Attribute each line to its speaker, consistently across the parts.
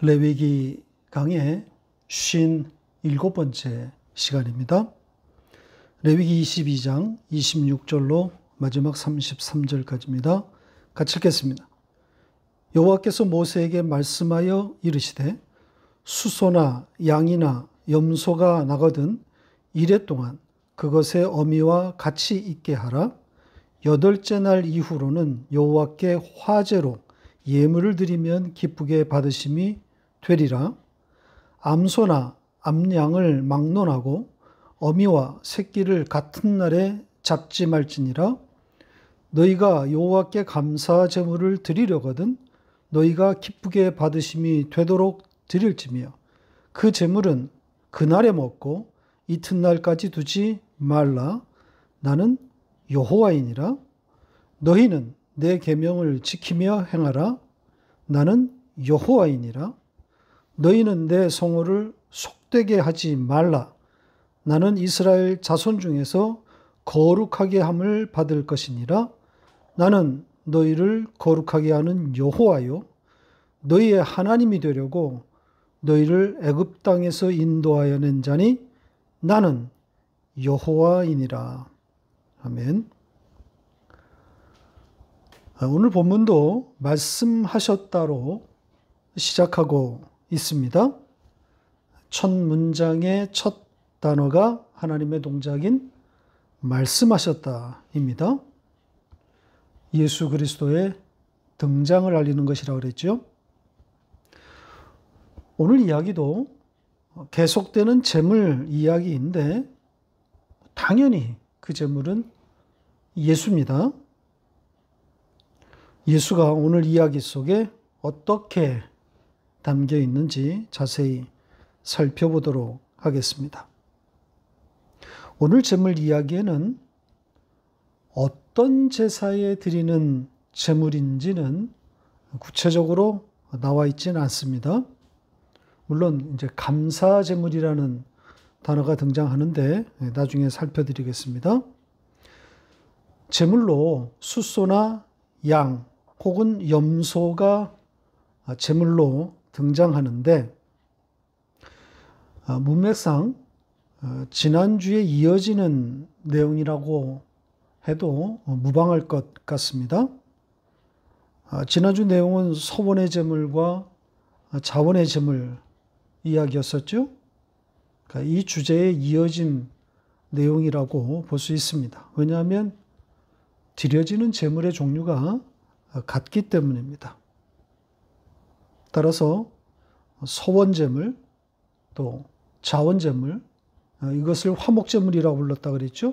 Speaker 1: 레위기 강의 57번째 시간입니다. 레위기 22장 26절로 마지막 33절까지입니다. 같이 읽겠습니다. 여호와께서 모세에게 말씀하여 이르시되 수소나 양이나 염소가 나거든 이레 동안 그것의 어미와 같이 있게 하라. 8째 날 이후로는 여호와께 화제로 예물을 드리면 기쁘게 받으심이 되리라. 암소나 암양을 막론하고 어미와 새끼를 같은 날에 잡지 말지니라. 너희가 여호와께 감사 제물을 드리려거든 너희가 기쁘게 받으심이 되도록 드릴지며 그 제물은 그날에 먹고 이튿날까지 두지 말라. 나는 여호와이니라. 너희는 내 계명을 지키며 행하라. 나는 여호와이니라. 너희는 내 성호를 속되게 하지 말라. 나는 이스라엘 자손 중에서 거룩하게 함을 받을 것이니라. 나는 너희를 거룩하게 하는 여호와요 너희의 하나님이 되려고 너희를 애굽 땅에서 인도하여 낸 자니 나는 여호와이니라. 아멘. 오늘 본문도 말씀하셨다로 시작하고 있습니다. 첫 문장의 첫 단어가 하나님의 동작인 말씀하셨다입니다. 예수 그리스도의 등장을 알리는 것이라고 그랬죠. 오늘 이야기도 계속되는 재물 이야기인데 당연히 그 재물은 예수입니다. 예수가 오늘 이야기 속에 어떻게 담겨 있는지 자세히 살펴보도록 하겠습니다. 오늘 제물 이야기에는 어떤 제사에 드리는 제물인지는 구체적으로 나와 있지는 않습니다. 물론 이제 감사 제물이라는 단어가 등장하는데 나중에 살펴드리겠습니다. 제물로 숫소나 양 혹은 염소가 제물로 등장하는데 문맥상 지난주에 이어지는 내용이라고 해도 무방할 것 같습니다. 지난주 내용은 서원의 제물과 자원의 제물 이야기였었죠. 이 주제에 이어진 내용이라고 볼 수 있습니다. 왜냐하면 드려지는 제물의 종류가 같기 때문입니다. 따라서 서원제물 또 자원제물 이것을 화목제물이라고 불렀다 그랬죠.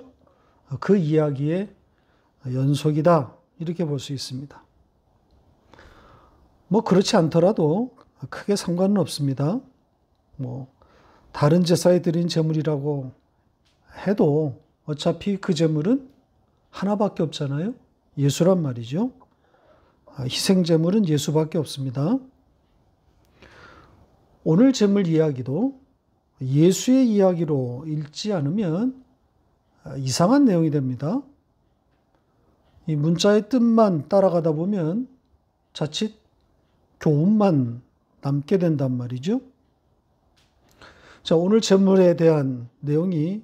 Speaker 1: 그 이야기의 연속이다 이렇게 볼 수 있습니다. 그렇지 않더라도 크게 상관은 없습니다. 다른 제사에 드린 제물이라고 해도 어차피 그 제물은 하나밖에 없잖아요. 예수란 말이죠. 희생제물은 예수밖에 없습니다. 오늘 제물 이야기도 예수의 이야기로 읽지 않으면 이상한 내용이 됩니다. 이 문자의 뜻만 따라가다 보면 자칫 교훈만 남게 된단 말이죠. 자, 오늘 제물에 대한 내용이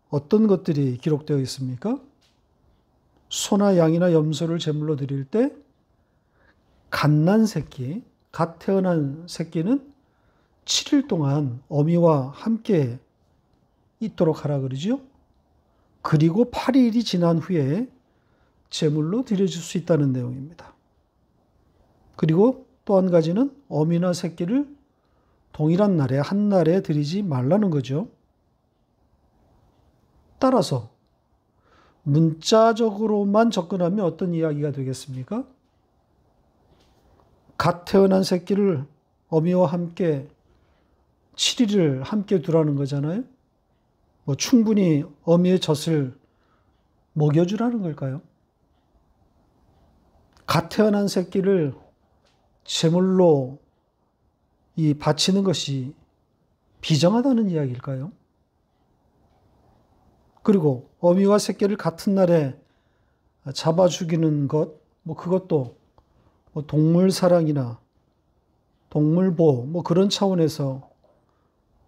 Speaker 1: 어떤 것들이 기록되어 있습니까? 소나 양이나 염소를 제물로 드릴 때 갓난 새끼, 갓 태어난 새끼는 7일 동안 어미와 함께 있도록 하라 그러죠. 그리고 8일이 지난 후에 제물로 드려줄 수 있다는 내용입니다. 그리고 또 한 가지는 어미나 새끼를 동일한 날에 한 날에 드리지 말라는 거죠. 따라서 문자적으로만 접근하면 어떤 이야기가 되겠습니까? 갓 태어난 새끼를 어미와 함께 7일을 함께 두라는 거잖아요. 충분히 어미의 젖을 먹여주라는 걸까요? 갓 태어난 새끼를 제물로 바치는 것이 비정하다는 이야기일까요? 그리고 어미와 새끼를 같은 날에 잡아 죽이는 것, 그것도 동물 사랑이나 동물보호, 뭐 그런 차원에서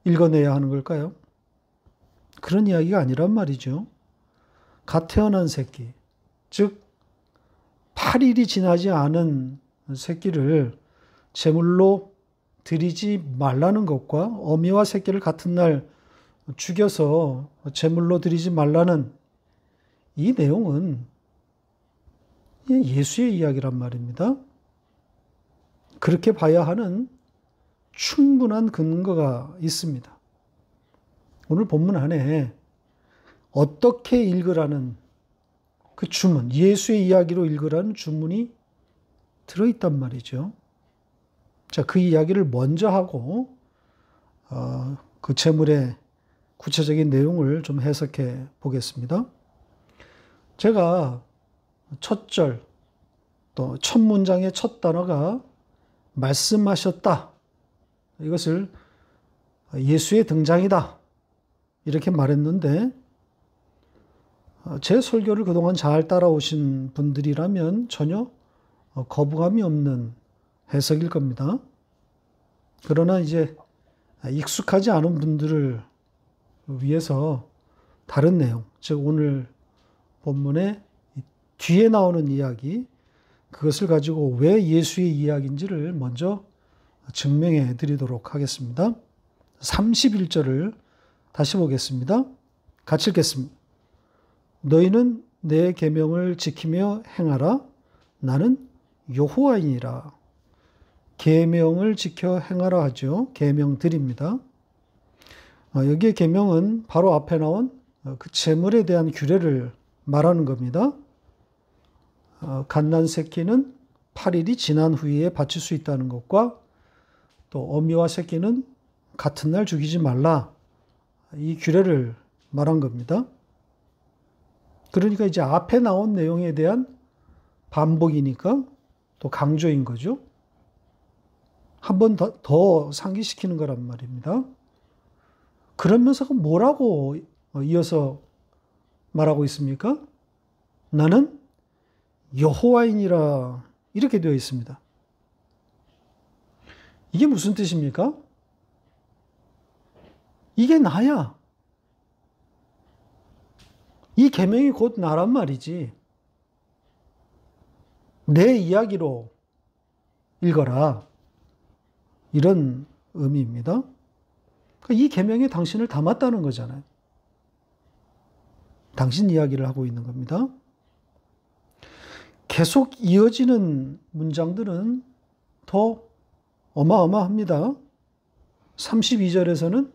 Speaker 1: 읽어내야 하는 걸까요? 그런 이야기가 아니란 말이죠. 갓 태어난 새끼, 즉 8일이 지나지 않은 새끼를 제물로 드리지 말라는 것과 어미와 새끼를 같은 날 죽여서 제물로 드리지 말라는 이 내용은 예수의 이야기란 말입니다. 그렇게 봐야 하는 충분한 근거가 있습니다. 오늘 본문 안에 어떻게 읽으라는 그 주문, 예수의 이야기로 읽으라는 주문이 들어있단 말이죠. 자, 그 이야기를 먼저 하고 그 제물의 구체적인 내용을 좀 해석해 보겠습니다. 제가 첫 절, 또 첫 문장의 첫 단어가 말씀하셨다. 이것을 예수의 등장이다. 이렇게 말했는데 제 설교를 그동안 잘 따라오신 분들이라면 전혀 거부감이 없는 해석일 겁니다. 그러나 이제 익숙하지 않은 분들을 위해서 다른 내용, 즉 오늘 본문의 뒤에 나오는 이야기, 그것을 가지고 왜 예수의 이야기인지를 먼저 증명해 드리도록 하겠습니다. 31절을 다시 보겠습니다. 같이 읽겠습니다. 너희는 내 계명을 지키며 행하라. 나는 여호와이니라. 계명을 지켜 행하라 하죠. 계명들입니다. 여기에 계명은 바로 앞에 나온 그 제물에 대한 규례를 말하는 겁니다. 갓난 새끼는 8일이 지난 후에 바칠 수 있다는 것과 또 어미와 새끼는 같은 날 죽이지 말라. 이 규례를 말한 겁니다. 그러니까 이제 앞에 나온 내용에 대한 반복이니까 또 강조인 거죠. 한 번 더 상기시키는 거란 말입니다. 그러면서 뭐라고 이어서 말하고 있습니까? 나는 여호와이니라 이렇게 되어 있습니다. 이게 무슨 뜻입니까? 이게 나야. 이 계명이 곧 나란 말이지. 내 이야기로 읽어라. 이런 의미입니다. 이 계명에 당신을 담았다는 거잖아요. 당신 이야기를 하고 있는 겁니다. 계속 이어지는 문장들은 더 어마어마합니다. 32절에서는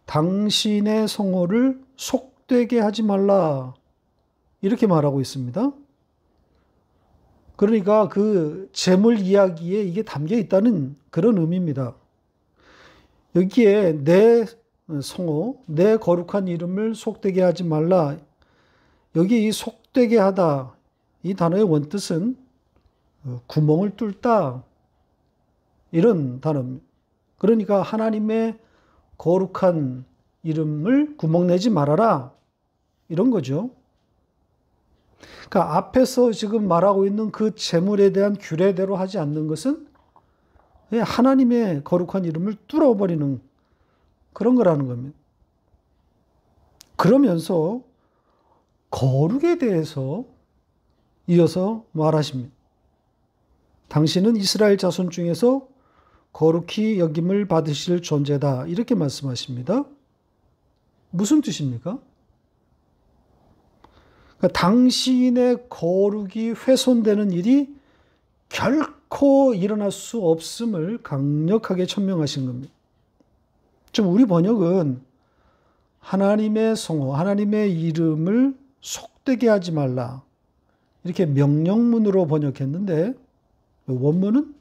Speaker 1: 당신의 성호를 속되게 하지 말라. 이렇게 말하고 있습니다. 그러니까 그 제물 이야기에 이게 담겨 있다는 그런 의미입니다. 여기에 내 성호, 내 거룩한 이름을 속되게 하지 말라. 여기 이 속되게 하다, 이 단어의 원뜻은 구멍을 뚫다, 이런 단어입니다. 그러니까 하나님의 거룩한 이름을 구멍내지 말아라. 이런 거죠. 그러니까 앞에서 지금 말하고 있는 그 제물에 대한 규례대로 하지 않는 것은 하나님의 거룩한 이름을 뚫어버리는 그런 거라는 겁니다. 그러면서 거룩에 대해서 이어서 말하십니다. 당신은 이스라엘 자손 중에서 거룩히 여김을 받으실 존재다. 이렇게 말씀하십니다. 무슨 뜻입니까? 그러니까 당신의 거룩이 훼손되는 일이 결코 일어날 수 없음을 강력하게 천명하신 겁니다. 좀 우리 번역은 하나님의 성호, 하나님의 이름을 속되게 하지 말라. 이렇게 명령문으로 번역했는데 원문은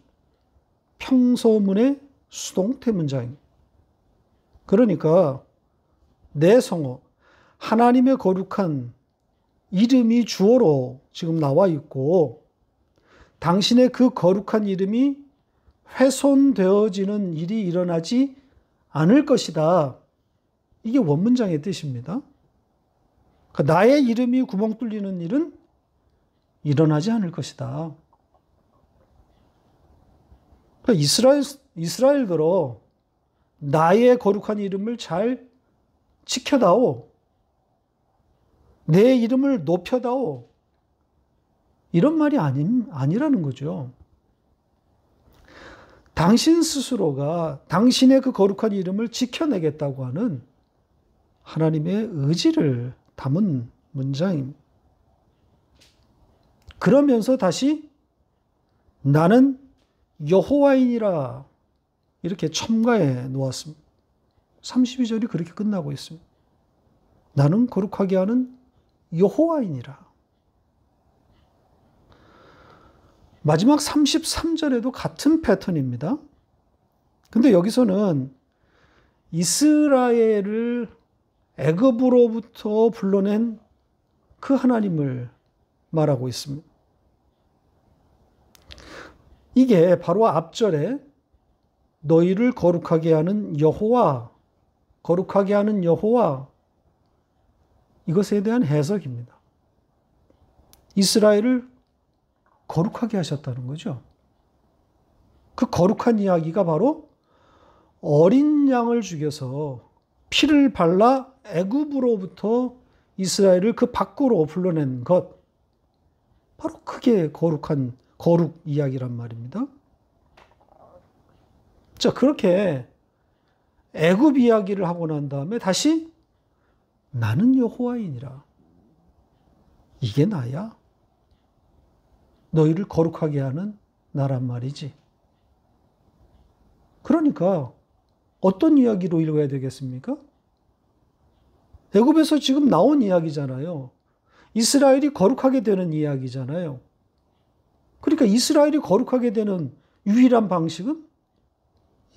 Speaker 1: 평서문의 수동태 문장입니다. 그러니까 내 성호, 하나님의 거룩한 이름이 주어로 지금 나와 있고 당신의 그 거룩한 이름이 훼손되어지는 일이 일어나지 않을 것이다. 이게 원문장의 뜻입니다. 그러니까 나의 이름이 구멍 뚫리는 일은 일어나지 않을 것이다. 그러니까 이스라엘들어 나의 거룩한 이름을 잘 지켜다오. 내 이름을 높여다오. 이런 말이 아니라는 거죠. 당신 스스로가 당신의 그 거룩한 이름을 지켜내겠다고 하는 하나님의 의지를 담은 문장입니다. 그러면서 다시 나는 여호와이니라 이렇게 첨가해 놓았습니다. 32절이 그렇게 끝나고 있습니다. 나는 거룩하게 하는 여호와이니라. 마지막 33절에도 같은 패턴입니다. 근데 여기서는 이스라엘을 애굽으로부터 불러낸 그 하나님을 말하고 있습니다. 이게 바로 앞절에 너희를 거룩하게 하는 여호와, 거룩하게 하는 여호와, 이것에 대한 해석입니다. 이스라엘을 거룩하게 하셨다는 거죠. 그 거룩한 이야기가 바로 어린 양을 죽여서 피를 발라 애굽으로부터 이스라엘을 그 밖으로 불러낸 것, 바로 그게 거룩 이야기란 말입니다. 자, 그렇게 애굽 이야기를 하고 난 다음에 다시 나는 여호와이니라. 이게 나야. 너희를 거룩하게 하는 나란 말이지. 그러니까 어떤 이야기로 읽어야 되겠습니까? 애굽에서 지금 나온 이야기잖아요. 이스라엘이 거룩하게 되는 이야기잖아요. 그러니까 이스라엘이 거룩하게 되는 유일한 방식은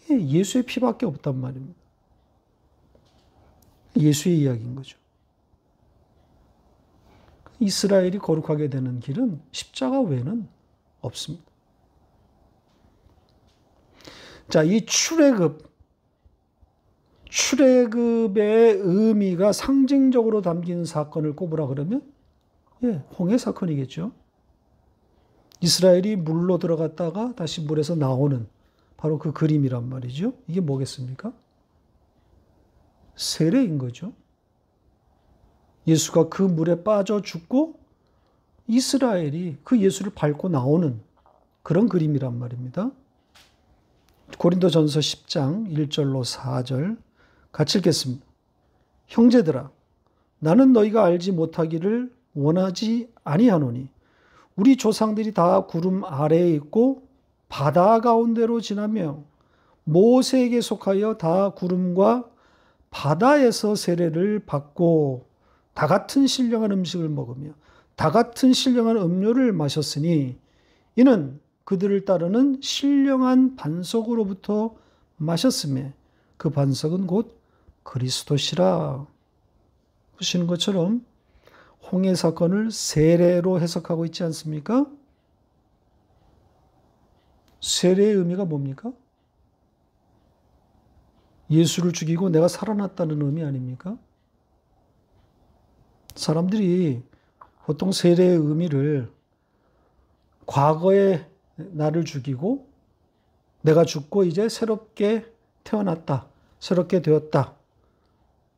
Speaker 1: 예수의 피밖에 없단 말입니다. 예수의 이야기인 거죠. 이스라엘이 거룩하게 되는 길은 십자가 외에는 없습니다. 자, 이 출애굽의 의미가 상징적으로 담긴 사건을 꼽으라 그러면 홍해 사건이겠죠. 이스라엘이 물로 들어갔다가 다시 물에서 나오는 바로 그 그림이란 말이죠. 이게 뭐겠습니까? 세례인 거죠. 예수가 그 물에 빠져 죽고 이스라엘이 그 예수를 밟고 나오는 그런 그림이란 말입니다. 고린도전서 10장 1절로 4절 같이 읽겠습니다. 형제들아, 나는 너희가 알지 못하기를 원하지 아니하노니 우리 조상들이 다 구름 아래에 있고 바다 가운데로 지나며 모세에게 속하여 다 구름과 바다에서 세례를 받고 다 같은 신령한 음식을 먹으며 다 같은 신령한 음료를 마셨으니 이는 그들을 따르는 신령한 반석으로부터 마셨으며 그 반석은 곧 그리스도시라. 보시는 것처럼 홍해 사건을 세례로 해석하고 있지 않습니까? 세례의 의미가 뭡니까? 예수를 죽이고 내가 살아났다는 의미 아닙니까? 사람들이 보통 세례의 의미를 과거에 나를 죽이고 내가 죽고 이제 새롭게 태어났다, 새롭게 되었다.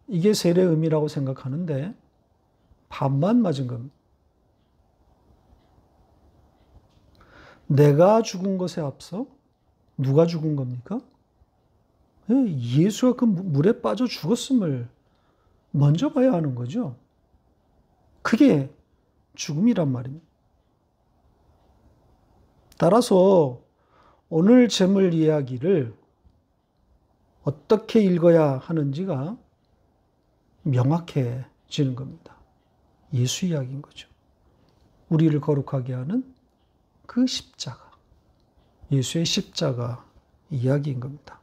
Speaker 1: 이게 세례의 의미라고 생각하는데 반만 맞은 겁니다. 내가 죽은 것에 앞서 누가 죽은 겁니까? 예수가 그 물에 빠져 죽었음을 먼저 봐야 하는 거죠. 그게 죽음이란 말입니다. 따라서 오늘 제물 이야기를 어떻게 읽어야 하는지가 명확해지는 겁니다. 예수 이야기인 거죠. 우리를 거룩하게 하는 그 십자가, 예수의 십자가 이야기인 겁니다.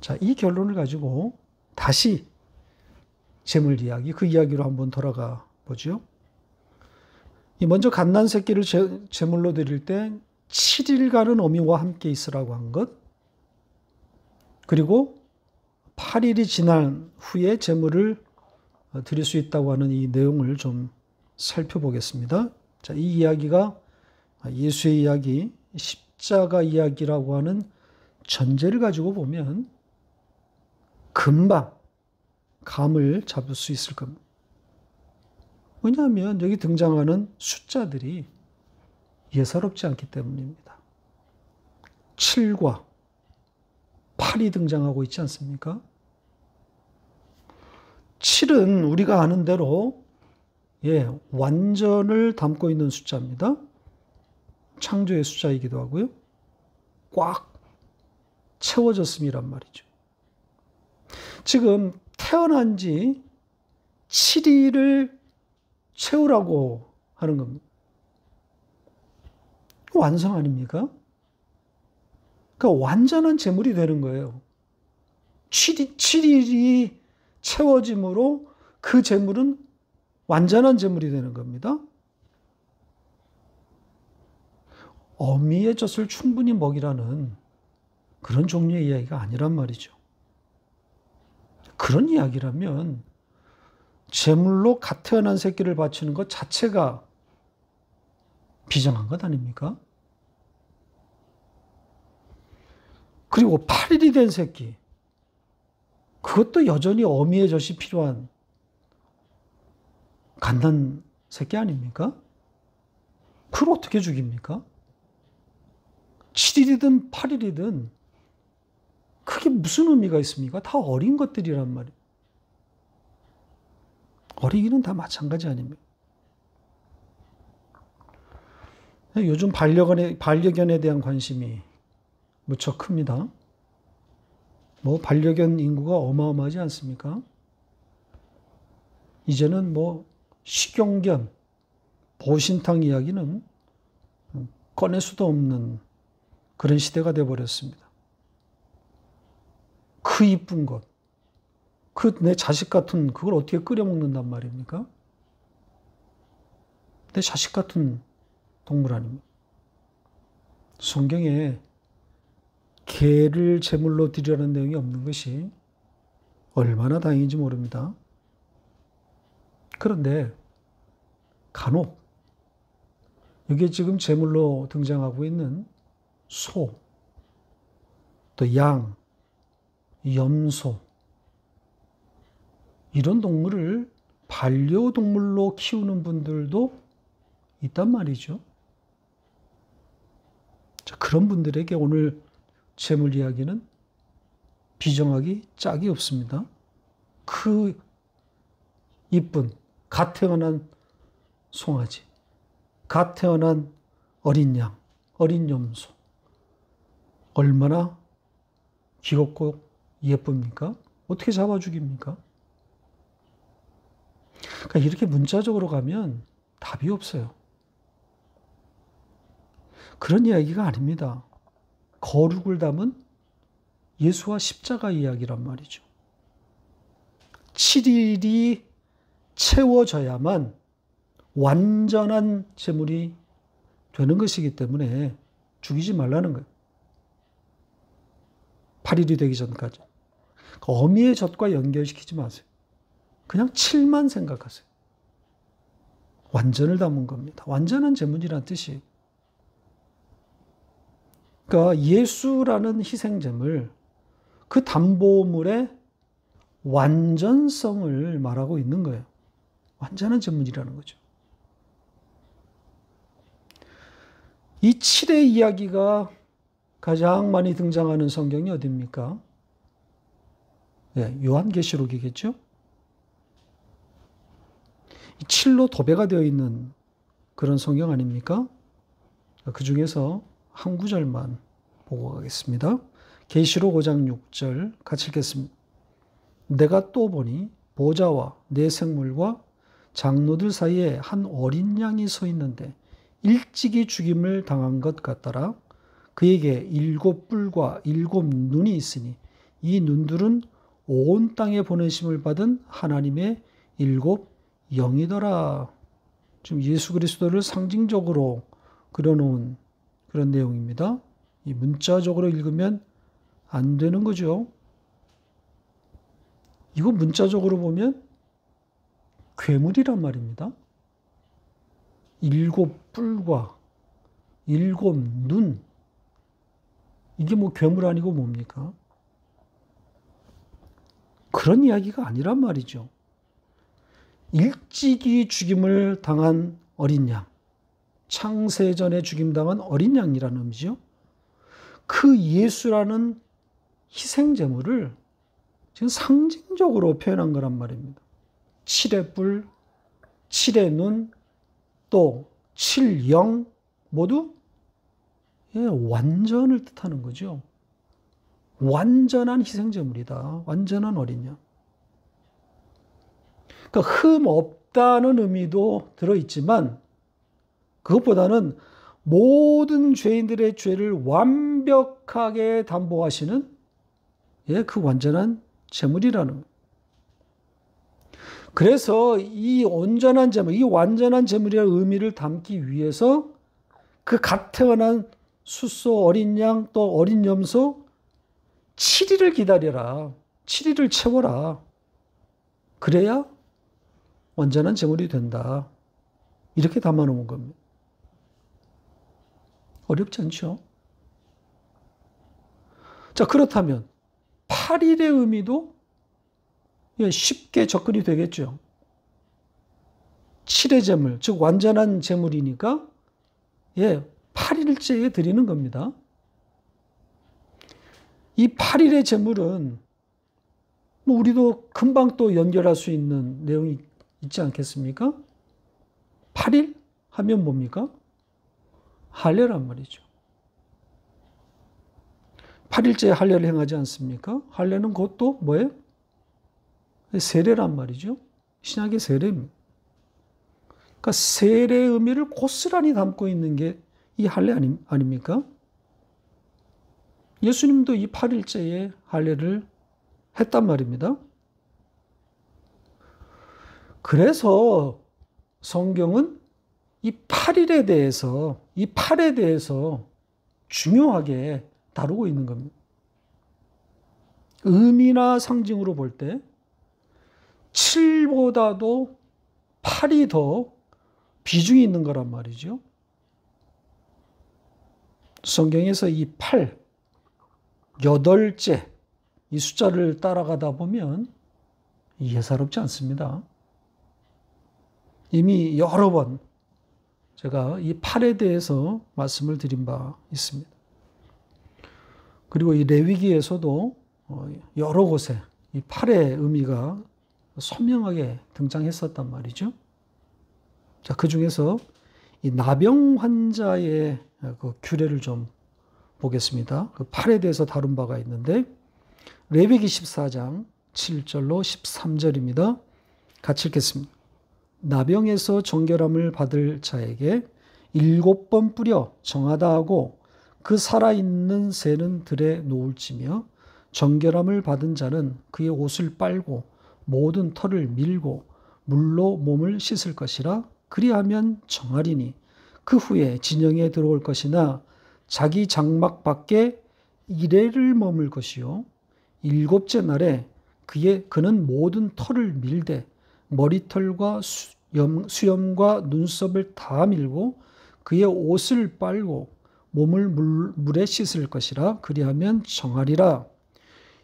Speaker 1: 자, 이 결론을 가지고 다시 제물 이야기, 그 이야기로 한번 돌아가 보죠. 먼저 갓난 새끼를 제물로 드릴 때 7일간은 어미와 함께 있으라고 한 것, 그리고 8일이 지난 후에 제물을 드릴 수 있다고 하는 이 내용을 좀 살펴보겠습니다. 자, 이 이야기가 예수의 이야기 십자가 이야기라고 하는 전제를 가지고 보면 금방 감을 잡을 수 있을 겁니다. 왜냐하면 여기 등장하는 숫자들이 예사롭지 않기 때문입니다. 7과 8이 등장하고 있지 않습니까? 7은 우리가 아는 대로 완전을 담고 있는 숫자입니다. 창조의 숫자이기도 하고요. 꽉 채워졌음이란 말이죠. 지금 태어난 지 7일을 채우라고 하는 겁니다. 완성 아닙니까? 그러니까 완전한 제물이 되는 거예요. 7일이 채워짐으로 그 제물은 완전한 제물이 되는 겁니다. 어미의 젖을 충분히 먹이라는 그런 종류의 이야기가 아니란 말이죠. 그런 이야기라면 제물로 갓 태어난 새끼를 바치는 것 자체가 비정한 것 아닙니까? 그리고 8일이 된 새끼, 그것도 여전히 어미의 젖이 필요한 갓난 새끼 아닙니까? 그걸 어떻게 죽입니까? 7일이든 8일이든 그게 무슨 의미가 있습니까? 다 어린 것들이란 말이에요. 어리기는 다 마찬가지 아닙니까? 요즘 반려견에 대한 관심이 무척 큽니다. 반려견 인구가 어마어마하지 않습니까? 이제는 식용견, 보신탕 이야기는 꺼낼 수도 없는 그런 시대가 되어버렸습니다. 그 이쁜 것, 그 내 자식 같은 그걸 어떻게 끓여 먹는단 말입니까? 내 자식 같은 동물 아닙니까? 성경에 개를 제물로 드리라는 내용이 없는 것이 얼마나 다행인지 모릅니다. 그런데 간혹 여기에 지금 제물로 등장하고 있는 소, 또 양, 염소 이런 동물을 반려동물로 키우는 분들도 있단 말이죠. 자, 그런 분들에게 오늘 제물 이야기는 비정하기 짝이 없습니다. 그 이쁜 갓 태어난 송아지, 갓 태어난 어린 양, 어린 염소 얼마나 귀엽고 예쁩니까? 어떻게 잡아 죽입니까? 그러니까 이렇게 문자적으로 가면 답이 없어요. 그런 이야기가 아닙니다. 거룩을 담은 예수와 십자가 이야기란 말이죠. 7일이 채워져야만 완전한 제물이 되는 것이기 때문에 죽이지 말라는 거예요. 8일이 되기 전까지. 어미의 젖과 연결시키지 마세요. 그냥 7만 생각하세요. 완전을 담은 겁니다. 완전한 제물이란 뜻이에요. 그러니까 예수라는 희생제물, 그 담보물의 완전성을 말하고 있는 거예요. 완전한 제물이라는 거죠. 이 7의 이야기가 가장 많이 등장하는 성경이 어디입니까? 요한계시록이겠죠? 7로 도배가 되어 있는 그런 성경 아닙니까? 그 중에서 한 구절만 보고 가겠습니다. 계시록 5장 6절 같이 읽겠습니다. 내가 또 보니 보좌와 네 생물과 장로들 사이에 한 어린 양이 서 있는데 일찍이 죽임을 당한 것 같더라. 그에게 7 뿔과 7 눈이 있으니 이 눈들은 온 땅에 보내심을 받은 하나님의 7 영이더라. 지금 예수 그리스도를 상징적으로 그려놓은 그런 내용입니다. 이 문자적으로 읽으면 안 되는 거죠. 이거 문자적으로 보면 괴물이란 말입니다. 7 뿔과 7 눈, 이게 뭐 괴물 아니고 뭡니까? 그런 이야기가 아니란 말이죠. 일찍이 죽임을 당한 어린 양, 창세전에 죽임당한 어린 양이라는 의미죠. 그 예수라는 희생제물을 지금 상징적으로 표현한 거란 말입니다. 7의 뿔, 7의 눈, 또 7영 모두 완전을 뜻하는 거죠. 완전한 희생제물이다. 완전한 어린 양. 그러니까 흠 없다는 의미도 들어있지만 그것보다는 모든 죄인들의 죄를 완벽하게 담보하시는 그 완전한 제물이라는 거예요. 그래서 이 온전한 제물, 이 완전한 제물이라는 의미를 담기 위해서 그 갓 태어난 숫소 어린 양 또 어린 염소 7일을 기다려라. 7일을 채워라. 그래야 완전한 제물이 된다. 이렇게 담아놓은 겁니다. 어렵지 않죠? 자, 그렇다면 8일의 의미도 쉽게 접근이 되겠죠. 7의 제물, 즉 완전한 제물이니까 8일째에 드리는 겁니다. 이 8일의 제물은 뭐 우리도 금방 또 연결할 수 있는 내용이 있지 않겠습니까? 8일 하면 뭡니까? 할례란 말이죠. 8일째에 할례를 행하지 않습니까? 할례는 그것도 뭐예요? 세례란 말이죠. 신약의 세례입니다. 그러니까 세례의 의미를 고스란히 담고 있는 게 이 할례 아닙니까? 예수님도 이 8일째에 할례를 했단 말입니다. 그래서 성경은 이 8일에 대해서, 이 8에 대해서 중요하게 다루고 있는 겁니다. 의미나 상징으로 볼 때 7보다도 8이 더 비중이 있는 거란 말이죠. 성경에서 이 8, 8째 이 숫자를 따라가다 보면 예사롭지 않습니다. 이미 여러 번 제가 이 8에 대해서 말씀을 드린 바 있습니다. 그리고 이 레위기에서도 여러 곳에 이 8의 의미가 선명하게 등장했었단 말이죠. 자, 그 중에서 이 나병 환자의 그 규례를 좀 보겠습니다. 그 8에 대해서 다룬 바가 있는데 레위기 14장 7절로 13절입니다. 같이 읽겠습니다. 나병에서 정결함을 받을 자에게 7번 뿌려 정하다 하고 그 살아있는 새는 들에 놓을지며 정결함을 받은 자는 그의 옷을 빨고 모든 털을 밀고 물로 몸을 씻을 것이라. 그리하면 정하리니 그 후에 진영에 들어올 것이나 자기 장막 밖에 이레를 머물 것이요 7째 날에 그는 모든 털을 밀되 머리털과 수염과 눈썹을 다 밀고 그의 옷을 빨고 몸을 물에 씻을 것이라. 그리하면 정하리라.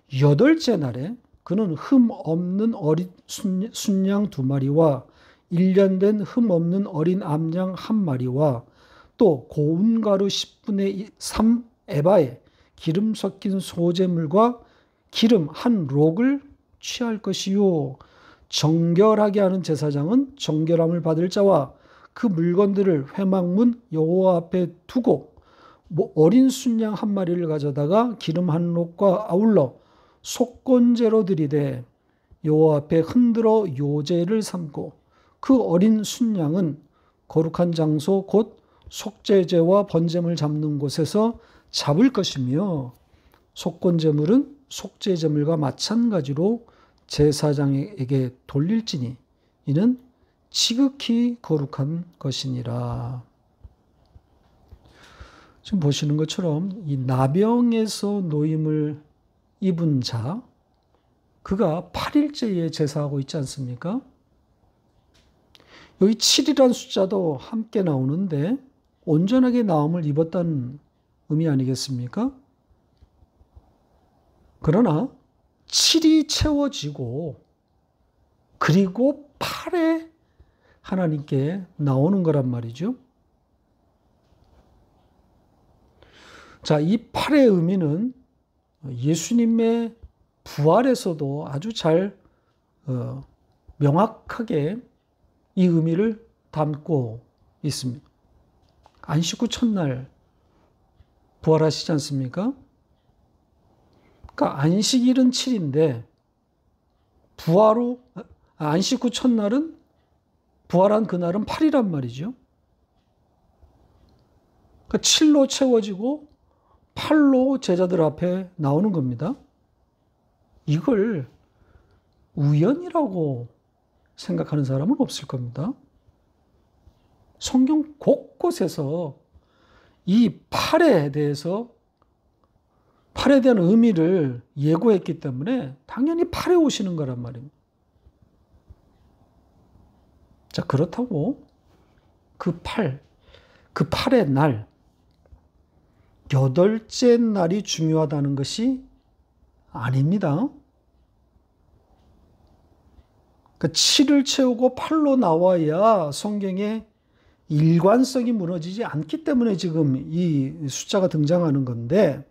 Speaker 1: 8째 날에 그는 흠 없는 어린 순양 2마리와 1년 된 흠 없는 어린 암양 1마리와 또 고운 가루 10분의 3 에바에 기름 섞인 소재물과 기름 1록을 취할 것이요. 정결하게 하는 제사장은 정결함을 받을 자와 그 물건들을 회막문 여호와 앞에 두고 어린 순양 1마리를 가져다가 기름 1록과 아울러 속건제로 드리되 여호와 앞에 흔들어 요제를 삼고 그 어린 순양은 거룩한 장소 곧 속죄제와 번제물 잡는 곳에서 잡을 것이며 속건제물은 속죄제물과 마찬가지로 제사장에게 돌릴지니 이는 지극히 거룩한 것이니라. 지금 보시는 것처럼 이 나병에서 노임을 입은 자, 그가 8일째에 제사하고 있지 않습니까? 여기 7이라는 숫자도 함께 나오는데 온전하게 나음을 입었다는 의미 아니겠습니까? 그러나 7이 채워지고 그리고 8에 하나님께 나오는 거란 말이죠. 자, 이 8의 의미는 예수님의 부활에서도 아주 잘 명확하게 이 의미를 담고 있습니다. 안식 후 첫날 부활하시지 않습니까? 그러니까 안식일은 7인데 안식 후 첫날은 부활한 그날은 8이란 말이죠. 그러니까 7로 채워지고 8로 제자들 앞에 나오는 겁니다. 이걸 우연이라고 생각하는 사람은 없을 겁니다. 성경 곳곳에서 이 8에 대한 의미를 예고했기 때문에 당연히 8에 오시는 거란 말입니다. 자, 그렇다고 그 8의 날, 8째 날이 중요하다는 것이 아닙니다. 그러니까 7을 채우고 8로 나와야 성경의 일관성이 무너지지 않기 때문에 지금 이 숫자가 등장하는 건데,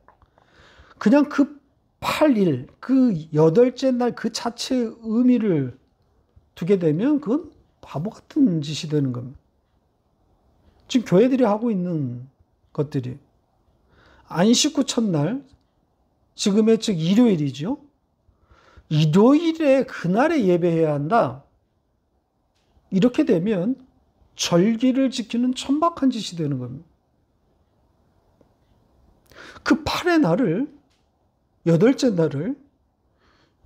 Speaker 1: 그냥 그 8일, 그 8째 날 그 자체의 의미를 두게 되면 그건 바보 같은 짓이 되는 겁니다. 지금 교회들이 하고 있는 것들이 안식 후 첫날, 지금의 즉 일요일이죠. 일요일에 그날에 예배해야 한다. 이렇게 되면 절기를 지키는 천박한 짓이 되는 겁니다. 그 8의 날을, 8째 날을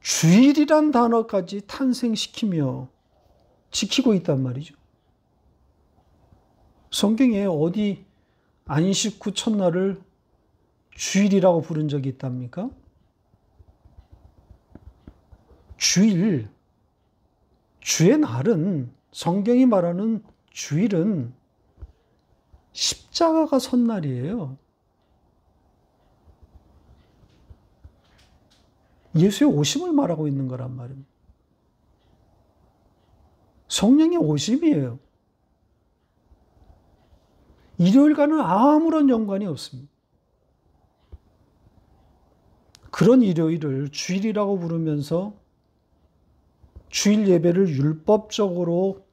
Speaker 1: 주일이란 단어까지 탄생시키며 지키고 있단 말이죠. 성경에 어디 안식 후 첫날을 주일이라고 부른 적이 있답니까? 주의 날은, 성경이 말하는 주일은 십자가가 선 날이에요. 예수의 오심을 말하고 있는 거란 말입니다. 성령의 오심이에요. 일요일과는 아무런 연관이 없습니다. 그런 일요일을 주일이라고 부르면서 주일 예배를 율법적으로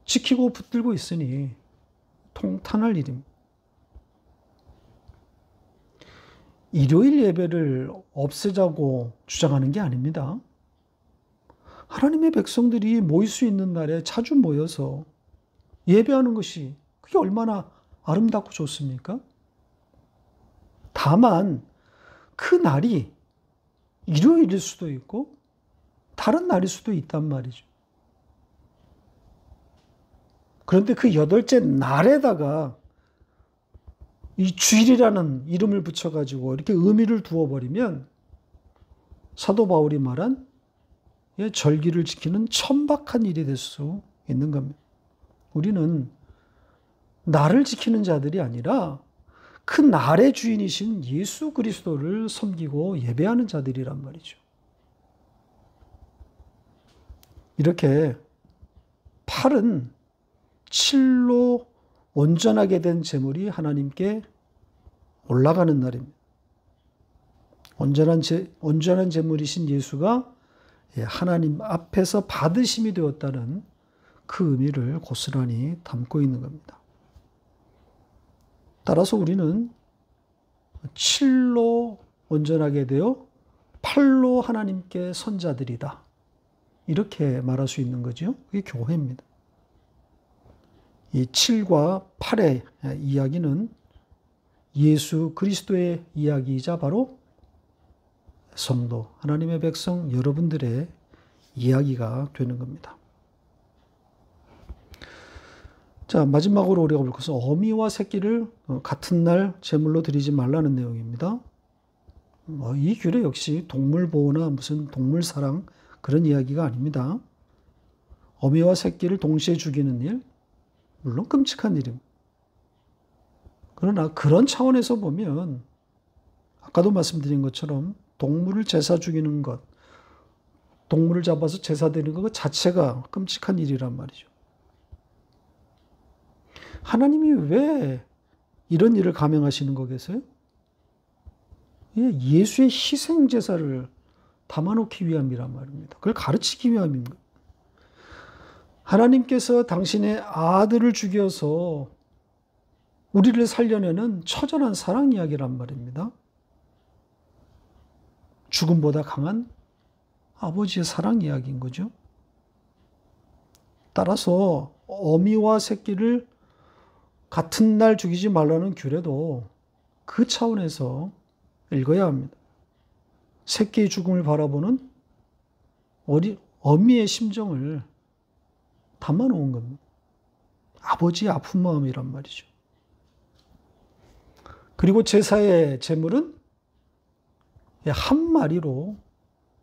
Speaker 1: 지키고 붙들고 있으니 통탄할 일입니다. 일요일 예배를 없애자고 주장하는 게 아닙니다. 하나님의 백성들이 모일 수 있는 날에 자주 모여서 예배하는 것이 그게 얼마나 아름답고 좋습니까? 다만 그 날이 일요일일 수도 있고 다른 날일 수도 있단 말이죠. 그런데 그 8째 날에다가 이 주일이라는 이름을 붙여가지고 이렇게 의미를 두어버리면 사도 바울이 말한 절기를 지키는 천박한 일이 될 수 있는 겁니다. 우리는 날을 지키는 자들이 아니라 그 날의 주인이신 예수 그리스도를 섬기고 예배하는 자들이란 말이죠. 이렇게 8은 7로 온전하게 된 제물이 하나님께 올라가는 날입니다. 온전한 제물이신 예수가 하나님 앞에서 받으심이 되었다는 그 의미를 고스란히 담고 있는 겁니다. 따라서 우리는 7로 온전하게 되어 8로 하나님께 선자들이다. 이렇게 말할 수 있는 거죠. 그게 교회입니다. 이 7과 8의 이야기는 예수 그리스도의 이야기이자 바로 성도, 하나님의 백성 여러분들의 이야기가 되는 겁니다. 자, 마지막으로 우리가 볼 것은 어미와 새끼를 같은 날 제물로 드리지 말라는 내용입니다. 이 규례 역시 동물 보호나 무슨 동물 사랑 그런 이야기가 아닙니다. 어미와 새끼를 동시에 죽이는 일, 물론 끔찍한 일입니다. 그러나 그런 차원에서 보면 아까도 말씀드린 것처럼 동물을 제사 죽이는 것, 동물을 잡아서 제사 드리는 것 자체가 끔찍한 일이란 말이죠. 하나님이 왜 이런 일을 감행하시는 거겠어요? 예수의 희생 제사를 담아놓기 위함이란 말입니다. 그걸 가르치기 위함입니다. 하나님께서 당신의 아들을 죽여서 우리를 살려내는 처절한 사랑 이야기란 말입니다. 죽음보다 강한 아버지의 사랑 이야기인 거죠. 따라서 어미와 새끼를 같은 날 죽이지 말라는 규례도 그 차원에서 읽어야 합니다. 새끼의 죽음을 바라보는 어미의 심정을 담아놓은 겁니다. 아버지의 아픈 마음이란 말이죠. 그리고 제사의 제물은 한 마리로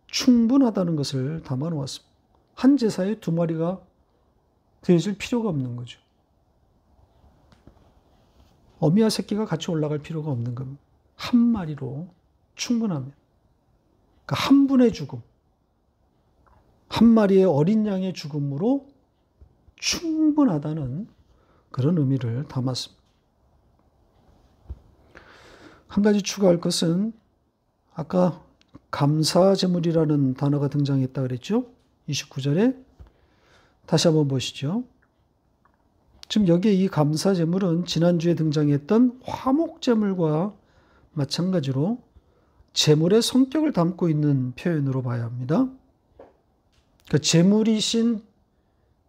Speaker 1: 충분하다는 것을 담아놓았습니다. 한 제사에 두 마리가 드려질 필요가 없는 거죠. 어미와 새끼가 같이 올라갈 필요가 없는 겁니다. 한 마리로 충분합니다. 그러니까 한 분의 죽음, 한 마리의 어린 양의 죽음으로 충분하다는 그런 의미를 담았습니다. 한 가지 추가할 것은 아까 감사제물이라는 단어가 등장했다 그랬죠? 29절에 다시 한번 보시죠. 지금 여기에 이 감사제물은 지난주에 등장했던 화목제물과 마찬가지로 제물의 성격을 담고 있는 표현으로 봐야 합니다. 그러니까 제물이신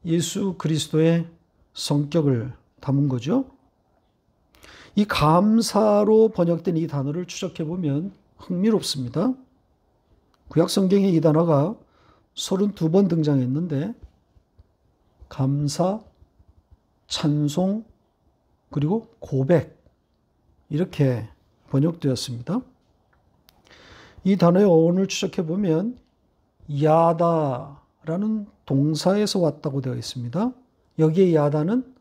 Speaker 1: 예수 그리스도의 성격을 담은 거죠. 이 감사로 번역된 이 단어를 추적해 보면 흥미롭습니다. 구약 성경에 이 단어가 32번 등장했는데 감사, 찬송, 그리고 고백 이렇게 번역되었습니다. 이 단어의 어원을 추적해 보면 야다라는 동사에서 왔다고 되어 있습니다. 여기에 야다는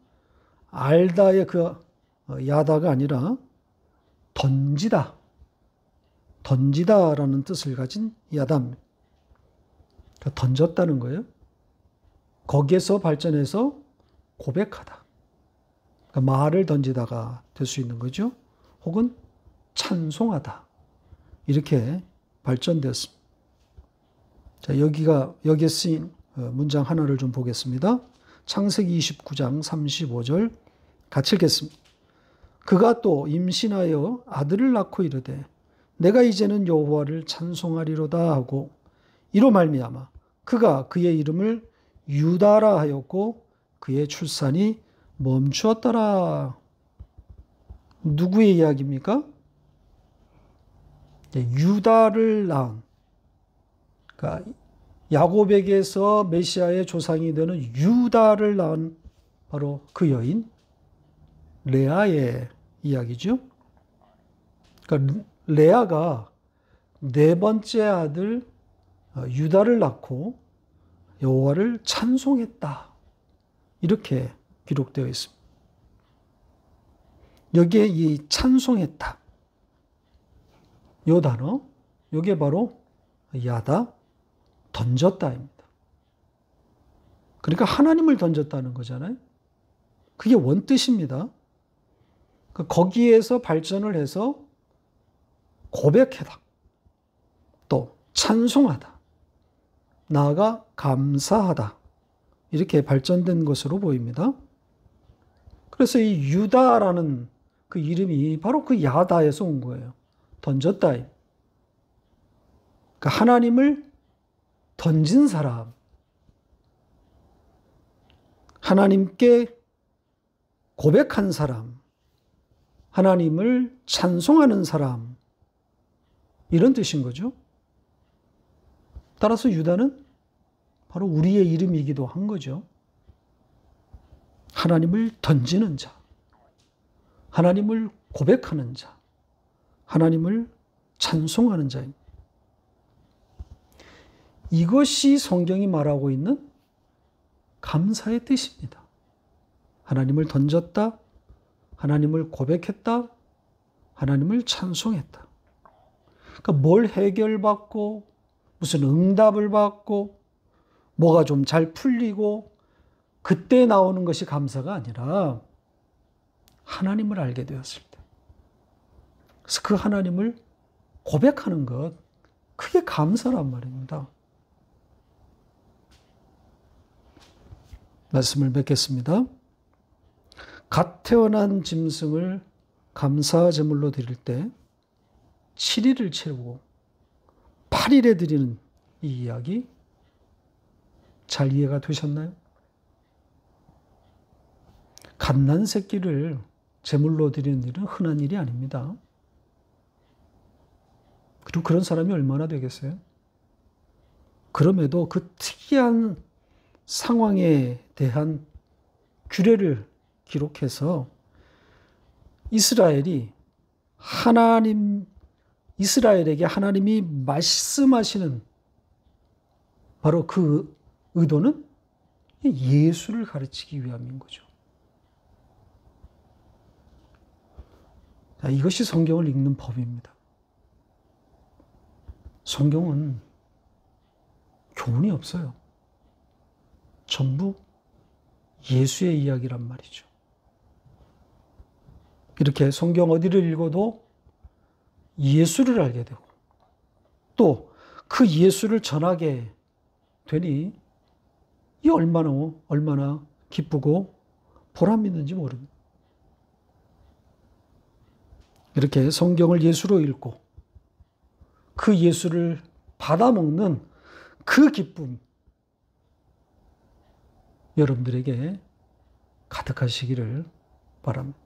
Speaker 1: 알다의 그 야다가 아니라 던지다라는 뜻을 가진 야다입니다. 그러니까 던졌다는 거예요. 거기에서 발전해서 고백하다. 그러니까 말을 던지다가 될 수 있는 거죠. 혹은 찬송하다. 이렇게 발전되었습니다. 자, 여기에 쓰인 문장 하나를 좀 보겠습니다. 창세기 29장 35절 같이 읽겠습니다. 그가 또 임신하여 아들을 낳고 이르되 내가 이제는 여호와를 찬송하리로다 하고 이로 말미암아 그가 그의 이름을 유다라 하였고 그의 출산이 멈추었더라. 누구의 이야기입니까? 유다를 낳은, 그러니까 야곱에게서 메시아의 조상이 되는 유다를 낳은 바로 그 여인 레아의 이야기죠. 그러니까 레아가 네 번째 아들 유다를 낳고 여호와를 찬송했다. 이렇게 기록되어 있습니다. 여기에 이 찬송했다. 이 단어, 이게 바로 야다, 던졌다입니다. 그러니까 하나님을 던졌다는 거잖아요. 그게 원뜻입니다. 거기에서 발전을 해서 고백하다, 또 찬송하다, 나아가 감사하다 이렇게 발전된 것으로 보입니다. 그래서 이 유다라는 그 이름이 바로 그 야다에서 온 거예요. 던졌다. 그러니까 하나님을 던진 사람, 하나님께 고백한 사람, 하나님을 찬송하는 사람, 이런 뜻인 거죠. 따라서 유다는 바로 우리의 이름이기도 한 거죠. 하나님을 던지는 자, 하나님을 고백하는 자, 하나님을 찬송하는 자입니다. 이것이 성경이 말하고 있는 감사의 뜻입니다. 하나님을 던졌다, 하나님을 고백했다, 하나님을 찬송했다. 그러니까 뭘 해결받고 무슨 응답을 받고 뭐가 좀 잘 풀리고 그때 나오는 것이 감사가 아니라 하나님을 알게 되었을 때. 그래서 그 하나님을 고백하는 것, 그게 감사란 말입니다. 말씀을 맺겠습니다. 갓 태어난 짐승을 감사 제물로 드릴 때 7일을 채우고 8일에 드리는 이 이야기 잘 이해가 되셨나요? 갓난 새끼를 제물로 드리는 일은 흔한 일이 아닙니다. 그리고 그런 사람이 얼마나 되겠어요? 그럼에도 그 특이한 상황에 대한 규례를 기록해서 이스라엘에게 하나님이 말씀하시는 바로 그 의도는 예수를 가르치기 위함인 거죠. 자, 이것이 성경을 읽는 법입니다. 성경은 교훈이 없어요. 전부 예수의 이야기란 말이죠. 이렇게 성경 어디를 읽어도 예수를 알게 되고 또 그 예수를 전하게 되니 이 얼마나 기쁘고 보람 있는지 모릅니다. 이렇게 성경을 예수로 읽고 그 예수를 받아먹는 그 기쁨 여러분들에게 가득하시기를 바랍니다.